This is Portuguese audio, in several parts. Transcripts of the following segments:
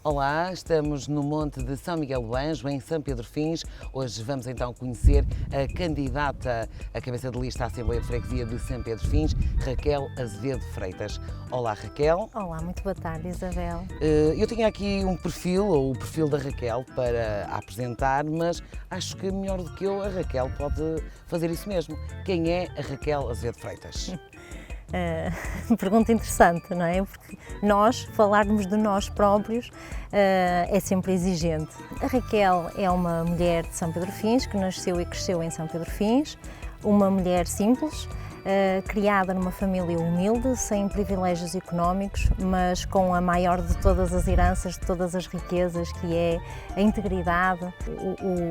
Olá, estamos no Monte de São Miguel do Anjo, em São Pedro Fins. Hoje vamos então conhecer a candidata à cabeça de lista à Assembleia de Freguesia de São Pedro Fins, Raquel Azevedo Freitas. Olá, Raquel. Olá, muito boa tarde, Isabel. Eu tinha aqui um perfil, ou o perfil da Raquel, para apresentar, mas acho que melhor do que eu, a Raquel pode fazer isso mesmo. Quem é a Raquel Azevedo Freitas? Pergunta interessante, não é? Porque falarmos de nós próprios é sempre exigente. A Raquel é uma mulher de São Pedro Fins, que nasceu e cresceu em São Pedro Fins, uma mulher simples, criada numa família humilde, sem privilégios económicos, mas com a maior de todas as heranças, de todas as riquezas, que é a integridade,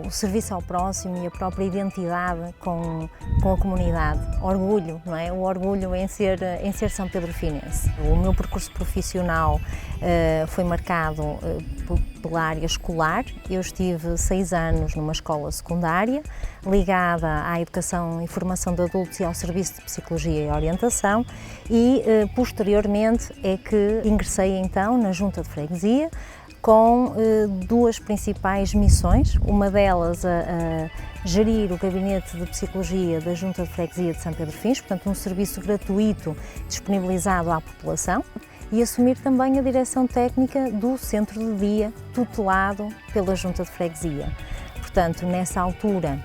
o serviço ao próximo e a própria identidade com a comunidade. Orgulho, não é? O orgulho em ser São Pedro Finense. O meu percurso profissional foi marcado pela área escolar. Eu estive 6 anos numa escola secundária, ligada à educação e formação de adultos e ao serviço de psicologia e orientação, e posteriormente é que ingressei então na Junta de Freguesia com duas principais missões, uma delas a gerir o gabinete de psicologia da Junta de Freguesia de São Pedro Fins, portanto um serviço gratuito disponibilizado à população, e assumir também a direção técnica do centro de dia tutelado pela Junta de Freguesia. Portanto, nessa altura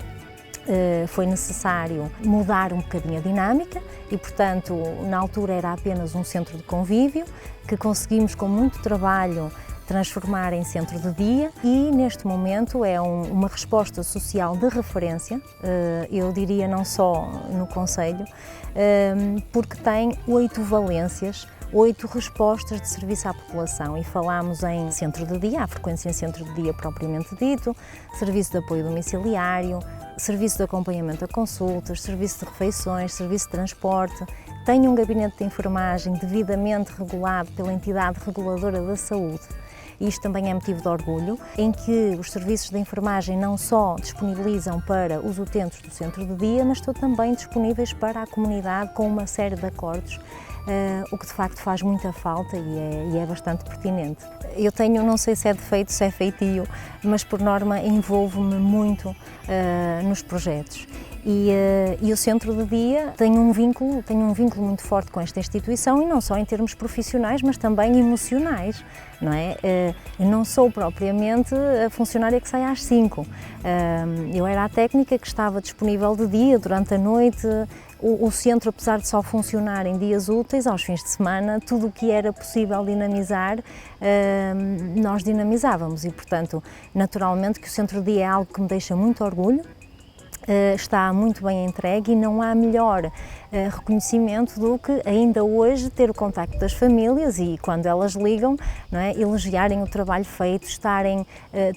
foi necessário mudar um bocadinho a dinâmica e, portanto, na altura era apenas um centro de convívio que conseguimos com muito trabalho transformar em centro de dia, e neste momento é uma resposta social de referência, eu diria não só no concelho, porque tem 8 valências, 8 respostas de serviço à população, e falamos em centro de dia, a frequência em centro de dia propriamente dito, serviço de apoio domiciliário, serviço de acompanhamento a consultas, serviço de refeições, serviço de transporte. Tenho um gabinete de enfermagem devidamente regulado pela entidade reguladora da saúde. Isto também é motivo de orgulho, em que os serviços de enfermagem não só disponibilizam para os utentes do centro de dia, mas estão também disponíveis para a comunidade com uma série de acordos, o que de facto faz muita falta e é bastante pertinente. Eu tenho, não sei se é defeito, se é feitio, mas por norma envolvo-me muito nos projetos. E o centro de dia tem um vínculo muito forte com esta instituição, e não só em termos profissionais, mas também emocionais, não é? Eu não sou propriamente a funcionária que sai às 5. Eu era a técnica que estava disponível de dia, durante a noite. O centro, apesar de só funcionar em dias úteis, aos fins de semana, tudo o que era possível dinamizar, nós dinamizávamos, e, portanto, naturalmente que o centro de dia é algo que me deixa muito orgulho. Está muito bem entregue, e não há melhor reconhecimento do que ainda hoje ter o contacto das famílias e, quando elas ligam, não é, elogiarem o trabalho feito,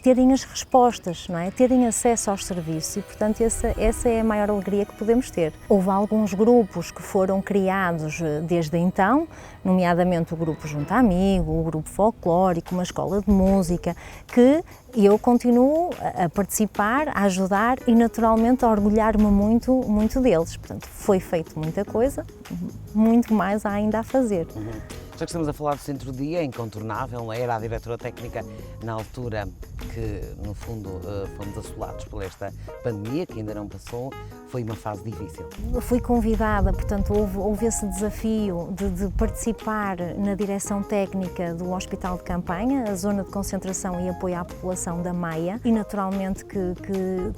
terem as respostas, não é, terem acesso aos serviços, e, portanto, essa é a maior alegria que podemos ter. Houve alguns grupos que foram criados desde então, nomeadamente o grupo Junta Amigo, o grupo folclórico, uma escola de música, que eu continuo a participar, a ajudar e, naturalmente, a orgulhar-me muito deles. Portanto, foi feito muita coisa, muito mais há ainda a fazer. Já que estamos a falar do centro de dia, é incontornável, era a diretora técnica na altura que, no fundo, fomos assolados por esta pandemia, que ainda não passou. Foi uma fase difícil. Fui convidada, portanto, houve esse desafio de participar na direção técnica do Hospital de Campanha, a zona de concentração e apoio à população da Maia, e naturalmente que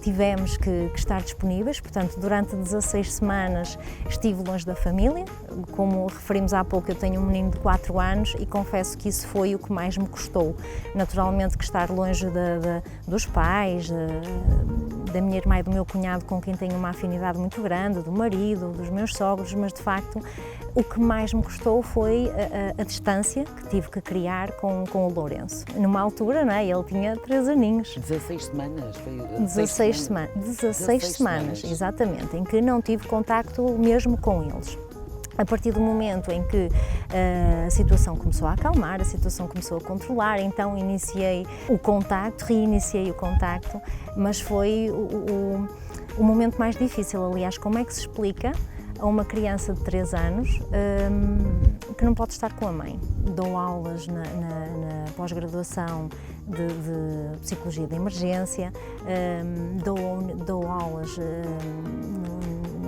tivemos que estar disponíveis. Portanto, durante 16 semanas estive longe da família. Como referimos há pouco, eu tenho um menino de 4 anos e confesso que isso foi o que mais me custou. Naturalmente que estar longe dos pais, da minha irmã e do meu cunhado, com quem tenho uma afinidade muito grande, do marido, dos meus sogros, mas de facto o que mais me custou foi a distância que tive que criar com o Lourenço. Numa altura, não é? Ele tinha 3 aninhos. 16 semanas? Foi 16 semanas, exatamente, em que não tive contacto mesmo com eles. A partir do momento em que a situação começou a acalmar, a situação começou a controlar, então reiniciei o contacto, mas foi o momento mais difícil. Aliás, como é que se explica a uma criança de 3 anos que não pode estar com a mãe. Dou aulas na pós-graduação de Psicologia de Emergência, dou aulas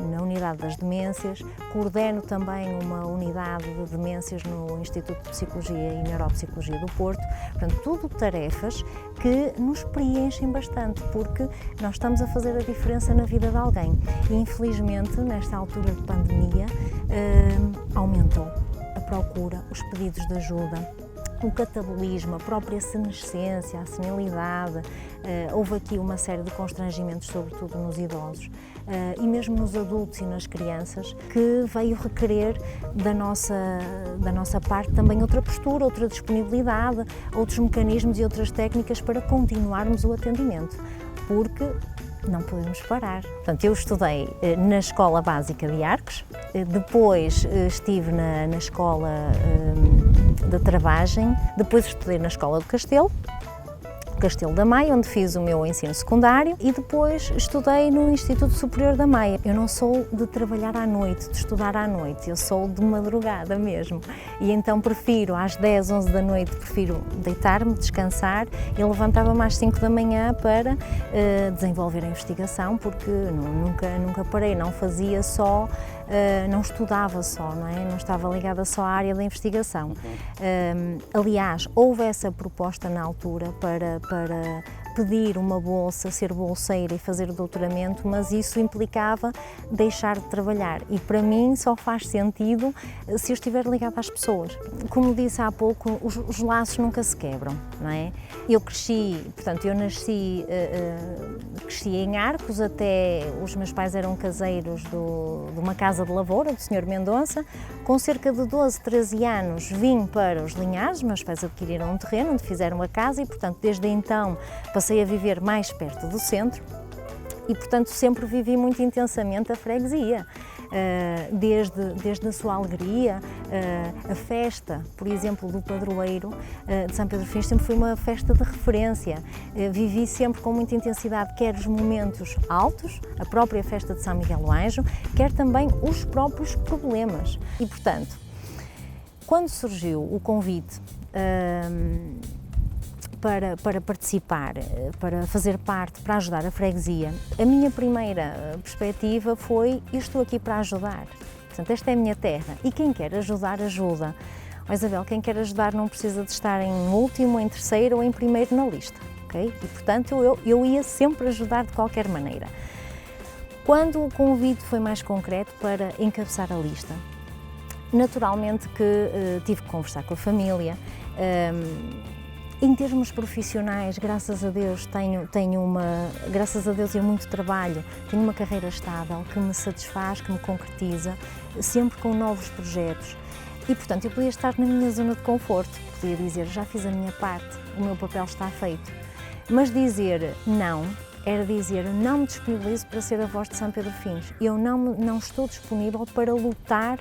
na Unidade das Demências, coordeno também uma unidade de demências no Instituto de Psicologia e Neuropsicologia do Porto. Portanto, tudo tarefas que nos preenchem bastante, porque nós estamos a fazer a diferença na vida de alguém. E, infelizmente, nesta altura de pandemia, aumentou a procura, os pedidos de ajuda, o catabolismo, a própria senescência, a senilidade. Houve aqui uma série de constrangimentos, sobretudo nos idosos e mesmo nos adultos e nas crianças, que veio requerer da nossa parte também outra postura, outra disponibilidade, outros mecanismos e outras técnicas para continuarmos o atendimento, porque não podemos parar. Portanto, eu estudei na Escola Básica de Arcos, depois estive na Escola da Travagem, depois estudei na Escola do Castelo da Maia, onde fiz o meu ensino secundário, e depois estudei no Instituto Superior da Maia. Eu não sou de trabalhar à noite, de estudar à noite, eu sou de madrugada mesmo. E então prefiro, às 10, 11 da noite, prefiro deitar-me, descansar, e levantava-me às 5 da manhã para desenvolver a investigação, porque nunca parei, não fazia só, não estudava só, não é? Não estava ligada só à área da investigação. Aliás, houve essa proposta na altura para pedir uma bolsa, ser bolseira e fazer o doutoramento, mas isso implicava deixar de trabalhar, e para mim só faz sentido se eu estiver ligada às pessoas. Como disse há pouco, os laços nunca se quebram, não é? Eu cresci, portanto, eu cresci em Arcos, até os meus pais eram caseiros de uma casa de lavoura, do Sr. Mendonça. Com cerca de 12, 13 anos vim para os Linhares, meus pais adquiriram um terreno onde fizeram a casa e, portanto, desde então passei a viver mais perto do centro e, portanto, sempre vivi muito intensamente a freguesia. Desde a sua alegria, a festa, por exemplo, do padroeiro de São Pedro Fins sempre foi uma festa de referência. Vivi sempre com muita intensidade, quer os momentos altos, a própria festa de São Miguel do Anjo, quer também os próprios problemas. E, portanto, quando surgiu o convite para participar, para fazer parte, para ajudar a freguesia, a minha primeira perspectiva foi: eu estou aqui para ajudar. Portanto, esta é a minha terra e quem quer ajudar, ajuda. Oh, Isabel, quem quer ajudar não precisa de estar em último, em terceiro ou em primeiro na lista, ok? E, portanto, eu ia sempre ajudar de qualquer maneira. Quando o convite foi mais concreto para encabeçar a lista, naturalmente que tive que conversar com a família. Em termos profissionais, graças a Deus, graças a Deus e a muito trabalho, tenho uma carreira estável que me satisfaz, que me concretiza, sempre com novos projetos. E, portanto, eu podia estar na minha zona de conforto, podia dizer: já fiz a minha parte, o meu papel está feito. Mas dizer não, era dizer: não me disponibilizo para ser a voz de São Pedro Fins. Eu não estou disponível para lutar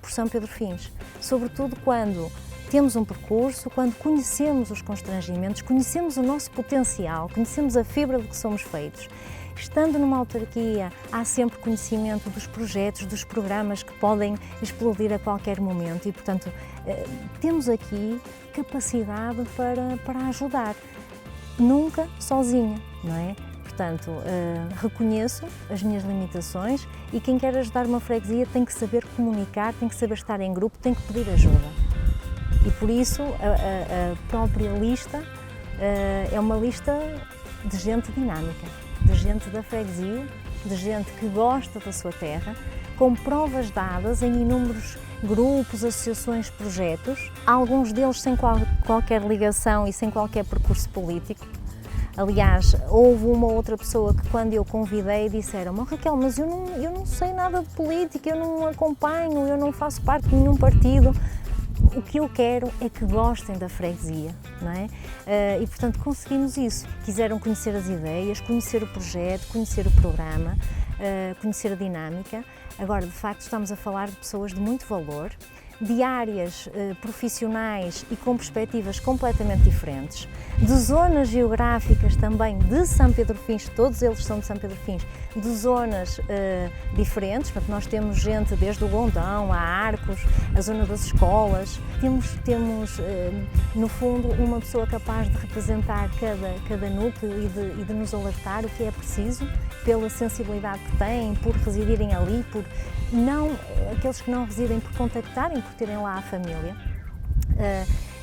por São Pedro Fins, sobretudo quando temos um percurso, quando conhecemos os constrangimentos, conhecemos o nosso potencial, conhecemos a fibra de que somos feitos. Estando numa autarquia, há sempre conhecimento dos projetos, dos programas que podem explodir a qualquer momento e, portanto, temos aqui capacidade para ajudar, nunca sozinha, não é? Portanto, reconheço as minhas limitações e quem quer ajudar uma freguesia tem que saber comunicar, tem que saber estar em grupo, tem que pedir ajuda. E por isso a própria lista é uma lista de gente dinâmica, de gente da freguesia, de gente que gosta da sua terra, com provas dadas em inúmeros grupos, associações, projetos, alguns deles sem qualquer ligação e sem qualquer percurso político. Aliás, houve uma outra pessoa que, quando eu convidei, disseram: Raquel, mas eu não sei nada de política, eu não acompanho, eu não faço parte de nenhum partido. O que eu quero é que gostem da freguesia, não é? E, portanto, conseguimos isso. Quiseram conhecer as ideias, conhecer o projeto, conhecer o programa, conhecer a dinâmica. Agora, de facto, estamos a falar de pessoas de muito valor, de áreas profissionais e com perspectivas completamente diferentes, de zonas geográficas também de São Pedro Fins, todos eles são de São Pedro Fins, de zonas diferentes, portanto nós temos gente desde o Gondão, a Arcos, a zona das escolas, temos no fundo uma pessoa capaz de representar cada núcleo e de nos alertar o que é preciso, pela sensibilidade que têm, por residirem ali, por não, aqueles que não residem por contactarem, por terem lá a família.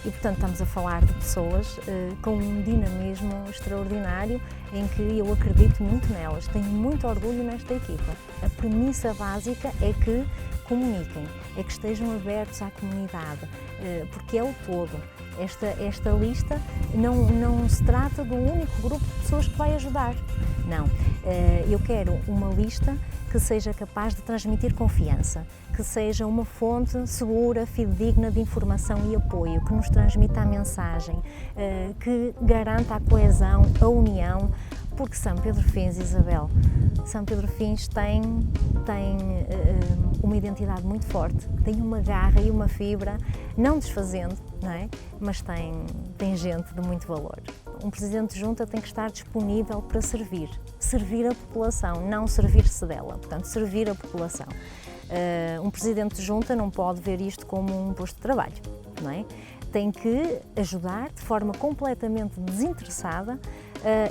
E, portanto, estamos a falar de pessoas com um dinamismo extraordinário em que eu acredito muito nelas. Tenho muito orgulho nesta equipa. A premissa básica é que comuniquem, é que estejam abertos à comunidade, porque é o todo. Esta lista não se trata do único grupo de pessoas que vai ajudar. Não, eu quero uma lista que seja capaz de transmitir confiança, que seja uma fonte segura, fidedigna de informação e apoio, que nos transmita a mensagem, que garanta a coesão, a união, porque São Pedro Fins, Isabel, São Pedro Fins tem uma identidade muito forte, tem uma garra e uma fibra, não desfazendo, não é? Mas tem gente de muito valor. Um presidente de junta tem que estar disponível para servir a população, não servir-se dela, portanto, servir a população. Um presidente de junta não pode ver isto como um posto de trabalho, não é? Tem que ajudar de forma completamente desinteressada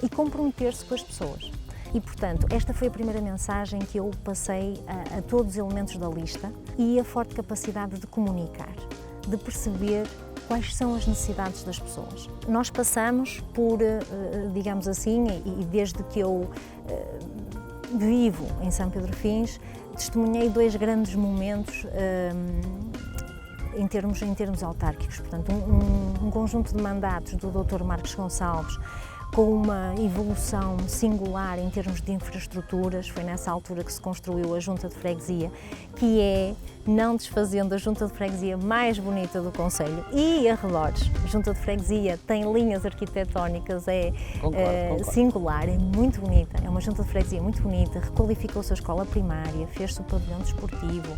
e comprometer-se com as pessoas. E, portanto, esta foi a primeira mensagem que eu passei a todos os elementos da lista e a forte capacidade de comunicar, de perceber quais são as necessidades das pessoas. Nós passamos por, digamos assim, e desde que eu vivo em São Pedro Fins, testemunhei dois grandes momentos em termos autárquicos. Portanto, um conjunto de mandatos do Dr. Marcos Gonçalves com uma evolução singular em termos de infraestruturas. Foi nessa altura que se construiu a Junta de Freguesia, que é, não desfazendo, a Junta de Freguesia mais bonita do concelho e arredores. A Junta de Freguesia tem linhas arquitetónicas, concordo. Singular, é muito bonita, é uma Junta de Freguesia muito bonita, requalificou-se a escola primária, fez-se o pavilhão desportivo.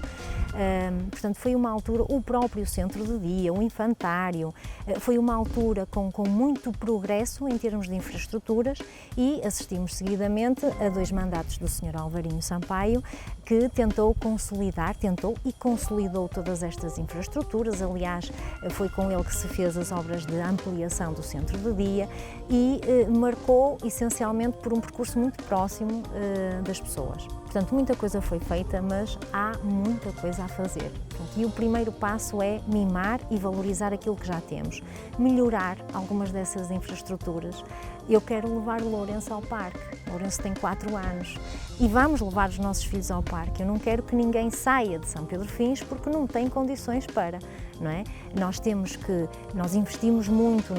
Portanto, foi uma altura, o próprio centro de dia, o infantário, foi uma altura com muito progresso em termos de infraestruturas e assistimos seguidamente a dois mandatos do Sr. Alvarinho Sampaio, que tentou e consolidou todas estas infraestruturas. Aliás, foi com ele que se fez as obras de ampliação do centro de dia e marcou essencialmente por um percurso muito próximo das pessoas. Portanto, muita coisa foi feita, mas há muita coisa a fazer. E o primeiro passo é mimar e valorizar aquilo que já temos, melhorar algumas dessas infraestruturas. Eu quero levar o Lourenço ao parque. O Lourenço tem 4 anos e vamos levar os nossos filhos ao parque. Eu não quero que ninguém saia de São Pedro Fins porque não tem condições para, não é? Nós investimos muito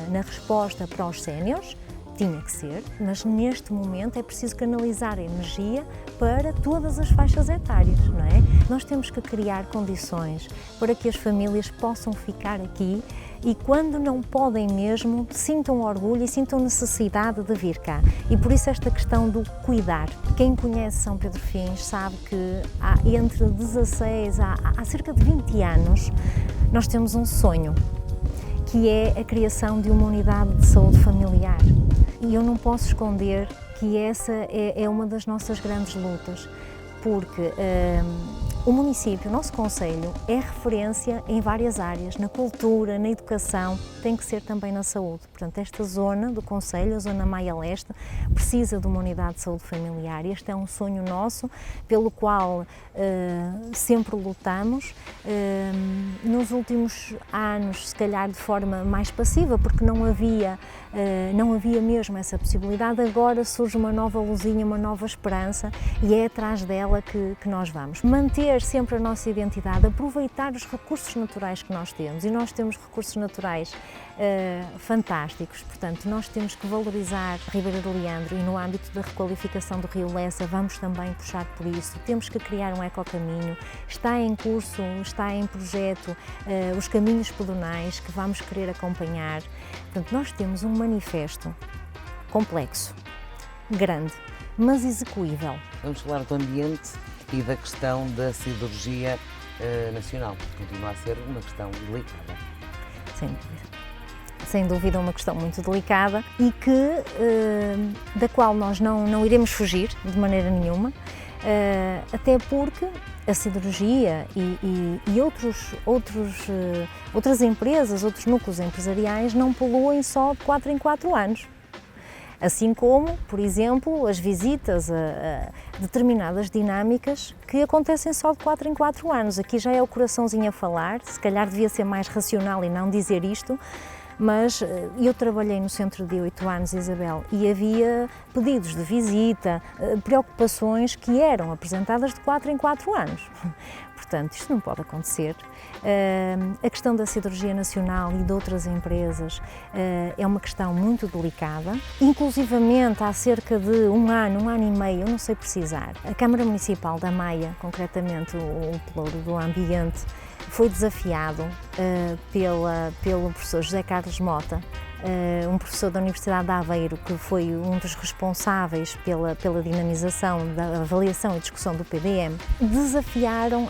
na resposta para os séniores, tinha que ser, mas neste momento é preciso canalizar a energia para todas as faixas etárias, não é? Nós temos que criar condições para que as famílias possam ficar aqui e, quando não podem mesmo, sintam orgulho e sintam necessidade de vir cá. E por isso esta questão do cuidar. Quem conhece São Pedro Fins sabe que há entre 16 há cerca de 20 anos nós temos um sonho, que é a criação de uma unidade de saúde familiar. E eu não posso esconder que essa é uma das nossas grandes lutas, porque o município, o nosso concelho, é referência em várias áreas, na cultura, na educação, tem que ser também na saúde. Portanto, esta zona do concelho, a zona Maia Leste, precisa de uma unidade de saúde familiar. Este é um sonho nosso, pelo qual sempre lutamos. Nos últimos anos, se calhar de forma mais passiva, porque não havia mesmo essa possibilidade. Agora surge uma nova luzinha, uma nova esperança e é atrás dela que nós vamos. Manter sempre a nossa identidade, aproveitar os recursos naturais que nós temos, e nós temos recursos naturais fantásticos. Portanto, nós temos que valorizar a Ribeira do Leandro e, no âmbito da requalificação do Rio Lessa, vamos também puxar por isso. Temos que criar um ecocaminho, está em curso, está em projeto os caminhos pedonais que vamos querer acompanhar. Portanto, nós temos um manifesto complexo, grande, mas execuível. Vamos falar do ambiente e da questão da siderurgia nacional. Continua a ser uma questão delicada. Sem dúvida. Sem dúvida, uma questão muito delicada e da qual nós não iremos fugir de maneira nenhuma, até porque a siderurgia e outras empresas, outros núcleos empresariais não poluem só de 4 em 4 anos. Assim como, por exemplo, as visitas a determinadas dinâmicas que acontecem só de 4 em 4 anos. Aqui já é o coraçãozinho a falar, se calhar devia ser mais racional e não dizer isto, mas eu trabalhei no centro de 8 anos, Isabel, e havia pedidos de visita, preocupações que eram apresentadas de 4 em 4 anos. Portanto, isto não pode acontecer. A questão da siderurgia nacional e de outras empresas é uma questão muito delicada. Inclusivamente, há cerca de um ano e meio, eu não sei precisar, a Câmara Municipal da Maia, concretamente o Pelouro do Ambiente, foi desafiado pelo professor José Carlos Mota, um professor da Universidade de Aveiro, que foi um dos responsáveis pela dinamização da avaliação e discussão do PDM, desafiaram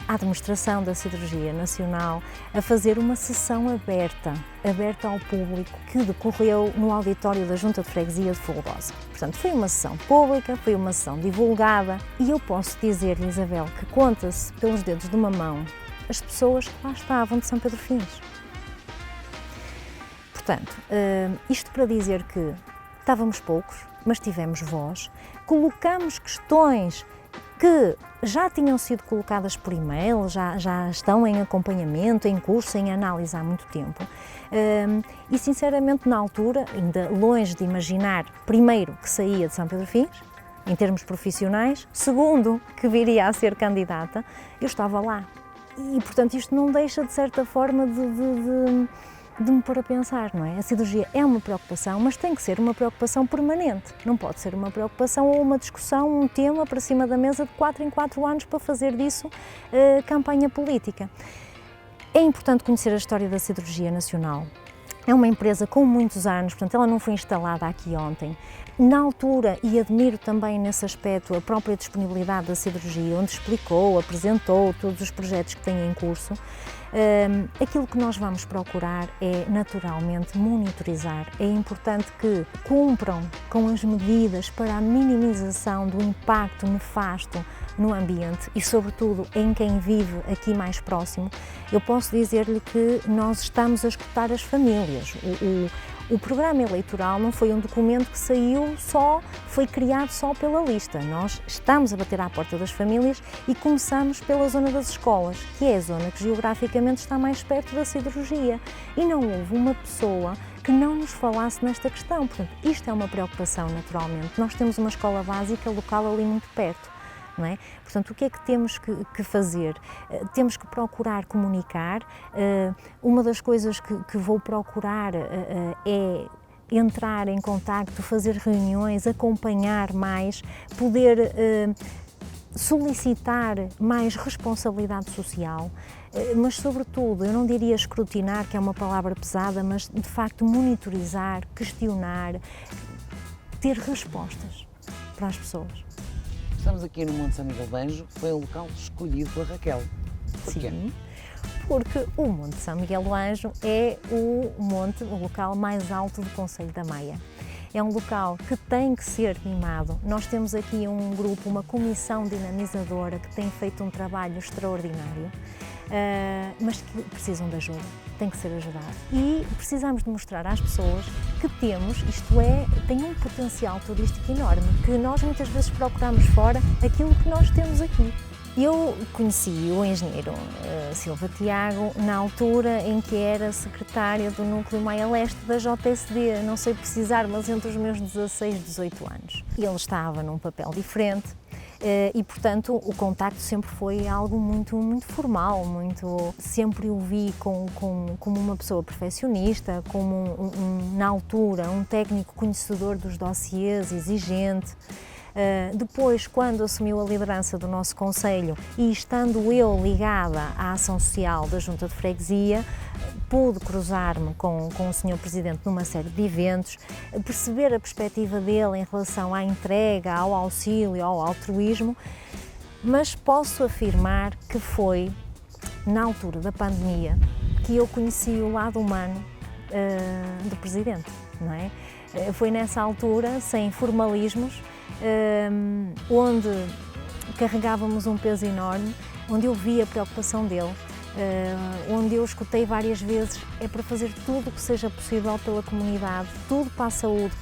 a administração da Siderurgia Nacional a fazer uma sessão aberta ao público, que decorreu no auditório da Junta de Freguesia de Folgosa. Portanto, foi uma sessão pública, foi uma sessão divulgada e eu posso dizer-lhe, Isabel, que conta-se pelos dedos de uma mão as pessoas que lá estavam de São Pedro Fins. Portanto, isto para dizer que estávamos poucos, mas tivemos voz, colocamos questões que já tinham sido colocadas por e-mail, já estão em acompanhamento, em curso, em análise há muito tempo. E sinceramente, na altura, ainda longe de imaginar, primeiro, que saía de São Pedro Fins, em termos profissionais, segundo, que viria a ser candidata, eu estava lá. E, portanto, isto não deixa, de certa forma, de me pôr a pensar, não é? A siderurgia é uma preocupação, mas tem que ser uma preocupação permanente. Não pode ser uma preocupação ou uma discussão, um tema para cima da mesa de 4 em 4 anos para fazer disso campanha política. É importante conhecer a história da Siderurgia Nacional. É uma empresa com muitos anos, portanto, ela não foi instalada aqui ontem. Na altura, e admiro também nesse aspecto a própria disponibilidade da siderurgia, onde explicou, apresentou todos os projetos que tem em curso, aquilo que nós vamos procurar é, naturalmente, monitorizar. É importante que cumpram com as medidas para a minimização do impacto nefasto no ambiente e, sobretudo, em quem vive aqui mais próximo. Eu posso dizer-lhe que nós estamos a escutar as famílias. O programa eleitoral não foi um documento que foi criado só pela lista. Nós estamos a bater à porta das famílias e começamos pela zona das escolas, que é a zona que geograficamente está mais perto da siderurgia. E não houve uma pessoa que não nos falasse nesta questão. Portanto, isto é uma preocupação, naturalmente. Nós temos uma escola básica local ali muito perto. Não é? Portanto, o que é que temos que fazer? Temos que procurar comunicar. Uma das coisas que vou procurar é entrar em contacto, fazer reuniões, acompanhar mais, poder solicitar mais responsabilidade social, mas sobretudo, eu não diria escrutinar, que é uma palavra pesada, mas de facto monitorizar, questionar, ter respostas para as pessoas. Estamos aqui no Monte São Miguel do Anjo, foi o local escolhido pela Raquel. Porquê? Sim, porque o Monte São Miguel do Anjo é o local mais alto do concelho da Maia. É um local que tem que ser mimado. Nós temos aqui um grupo, uma comissão dinamizadora que tem feito um trabalho extraordinário, mas que precisam de ajuda, têm que ser ajudados. E precisamos de mostrar às pessoas que temos, tem um potencial turístico enorme, que nós muitas vezes procuramos fora aquilo que nós temos aqui. Eu conheci o engenheiro Silva Tiago na altura em que era secretária do Núcleo Maia Leste da JSD, não sei precisar, mas entre os meus 16 e 18 anos. Ele estava num papel diferente e, portanto, o contacto sempre foi algo muito formal, sempre o vi como uma pessoa perfeccionista, como na altura, um técnico conhecedor dos dossiês, exigente. Depois, quando assumiu a liderança do nosso concelho e estando eu ligada à ação social da Junta de Freguesia, pude cruzar-me com o Sr. Presidente numa série de eventos, perceber a perspectiva dele em relação à entrega, ao auxílio, ao altruísmo, mas posso afirmar que foi na altura da pandemia que eu conheci o lado humano do Presidente, não é? Foi nessa altura, sem formalismos, onde carregávamos um peso enorme, onde eu vi a preocupação dele, onde eu escutei várias vezes: é para fazer tudo o que seja possível pela comunidade, tudo para a saúde,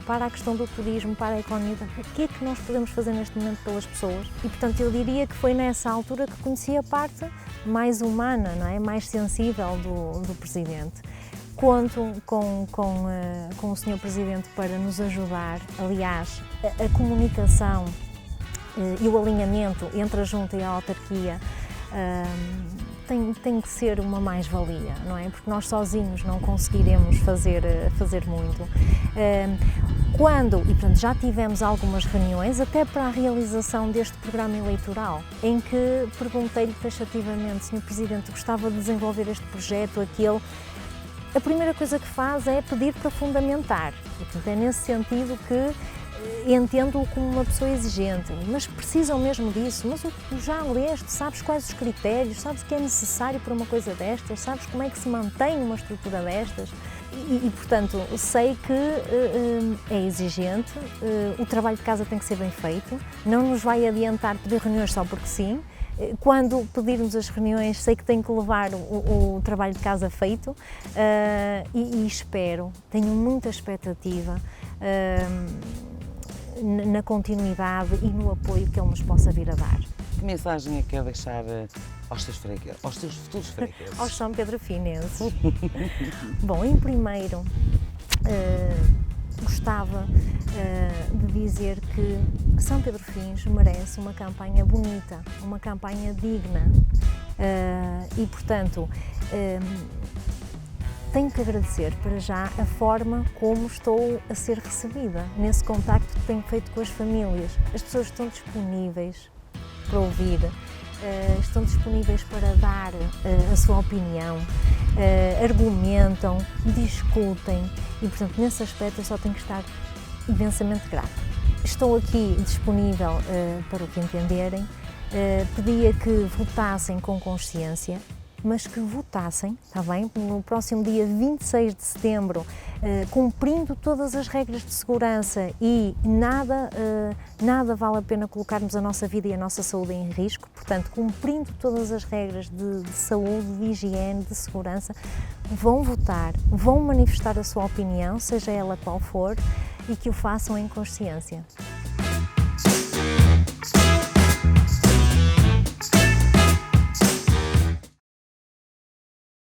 para a questão do turismo, para a economia. O que é que nós podemos fazer neste momento pelas pessoas? E, portanto, eu diria que foi nessa altura que conheci a parte mais humana, não é? Mais sensível do Presidente. Conto com o Sr. Presidente para nos ajudar. Aliás, a comunicação e o alinhamento entre a Junta e a autarquia tem que ser uma mais-valia, não é? Porque nós sozinhos não conseguiremos fazer muito. E portanto, já tivemos algumas reuniões, até para a realização deste programa eleitoral, em que perguntei-lhe taxativamente: Sr. Presidente, gostava de desenvolver este projeto, aquele. A primeira coisa que faz é pedir para fundamentar. E, portanto, é nesse sentido que entendo-o como uma pessoa exigente, mas precisam mesmo disso. Mas tu já leste, sabes quais os critérios, sabes o que é necessário para uma coisa destas, sabes como é que se mantém uma estrutura destas? Portanto, sei que é exigente, o trabalho de casa tem que ser bem feito, não nos vai adiantar pedir reuniões só porque sim. Quando pedirmos as reuniões, sei que tenho que levar o trabalho de casa feito e espero, tenho muita expectativa na continuidade e no apoio que ele nos possa vir a dar. Que mensagem é que quer deixar aos teus fregueses, aos teus futuros fregueses? Aos São Pedrofinenses? Bom, em primeiro, gostava de dizer que São Pedrofins merece uma campanha bonita, uma campanha digna e, portanto, tenho que agradecer para já a forma como estou a ser recebida, nesse contacto que tenho feito com as famílias. As pessoas estão disponíveis para ouvir, estão disponíveis para dar a sua opinião, argumentam, discutem e, portanto, nesse aspecto eu só tenho que estar imensamente grata. Estou aqui disponível para o que entenderem, pedia que votassem com consciência, mas que votassem, está bem? No próximo dia 26 de setembro, cumprindo todas as regras de segurança e nada vale a pena colocarmos a nossa vida e a nossa saúde em risco, portanto, cumprindo todas as regras de saúde, de higiene, de segurança, vão votar, vão manifestar a sua opinião, seja ela qual for, e que o façam em consciência.